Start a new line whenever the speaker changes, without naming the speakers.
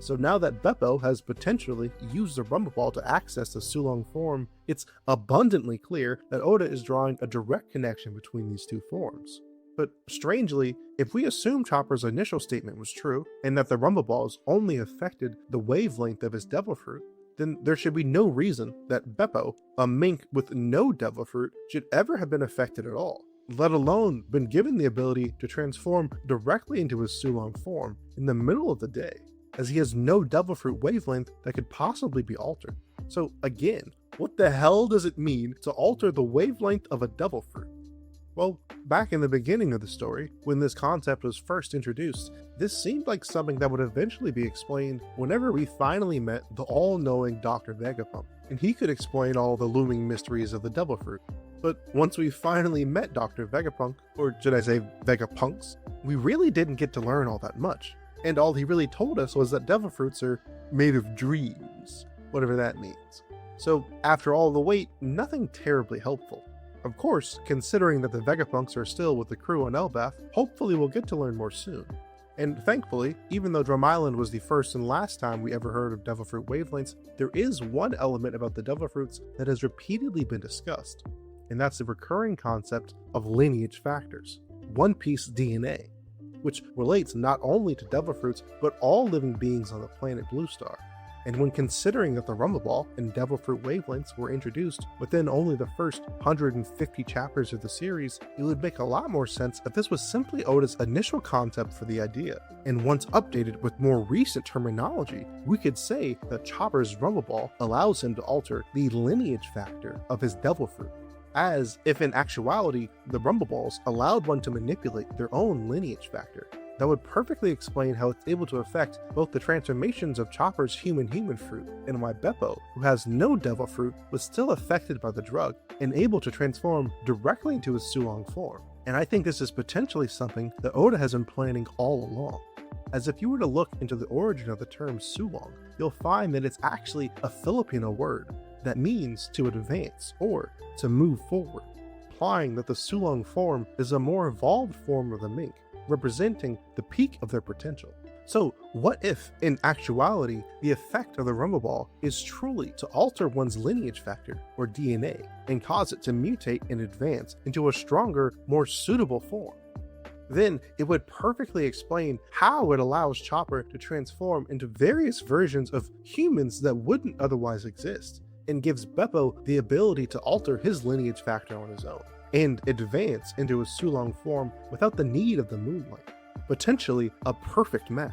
So now that Beppo has potentially used the Rumble Ball to access the Sulong form, it's abundantly clear that Oda is drawing a direct connection between these two forms. But strangely, if we assume Chopper's initial statement was true, and that the Rumble Balls only affected the wavelength of his Devil Fruit, then there should be no reason that Beppo, a mink with no Devil Fruit, should ever have been affected at all, let alone been given the ability to transform directly into his Sulong form in the middle of the day, as he has no Devil Fruit wavelength that could possibly be altered. So again, what the hell does it mean to alter the wavelength of a Devil Fruit? Well, back in the beginning of the story, when this concept was first introduced, this seemed like something that would eventually be explained whenever we finally met the all-knowing Dr. Vegapunk, and he could explain all the looming mysteries of the Devil Fruit. But once we finally met Dr. Vegapunk, or should I say Vegapunks, we really didn't get to learn all that much. And all he really told us was that Devil Fruits are made of dreams, whatever that means. So after all the wait, nothing terribly helpful. Of course, considering that the Vegapunks are still with the crew on Elbaf, hopefully we'll get to learn more soon. And thankfully, even though Drum Island was the first and last time we ever heard of Devil Fruit wavelengths, there is one element about the Devil Fruits that has repeatedly been discussed, and that's the recurring concept of lineage factors, One Piece DNA, which relates not only to Devil Fruits, but all living beings on the planet Bluestar. And when considering that the Rumble Ball and Devil Fruit wavelengths were introduced within only the first 150 chapters of the series, it would make a lot more sense if this was simply Oda's initial concept for the idea. And once updated with more recent terminology, we could say that Chopper's Rumble Ball allows him to alter the lineage factor of his Devil Fruit, as if in actuality the Rumble Balls allowed one to manipulate their own lineage factor. That would perfectly explain how it's able to affect both the transformations of Chopper's human fruit, and why Beppo, who has no Devil Fruit, was still affected by the drug and able to transform directly into his Sulong form. And I think this is potentially something that Oda has been planning all along, as if you were to look into the origin of the term Sulong, you'll find that it's actually a Filipino word that means to advance or to move forward, implying that the Sulong form is a more evolved form of the mink, representing the peak of their potential. So what if, in actuality, the effect of the Rumble Ball is truly to alter one's lineage factor, or DNA, and cause it to mutate and advance into a stronger, more suitable form? Then it would perfectly explain how it allows Chopper to transform into various versions of humans that wouldn't otherwise exist, and gives Beppo the ability to alter his lineage factor on his own, and advance into his Sulong form without the need of the moonlight. Potentially a perfect match.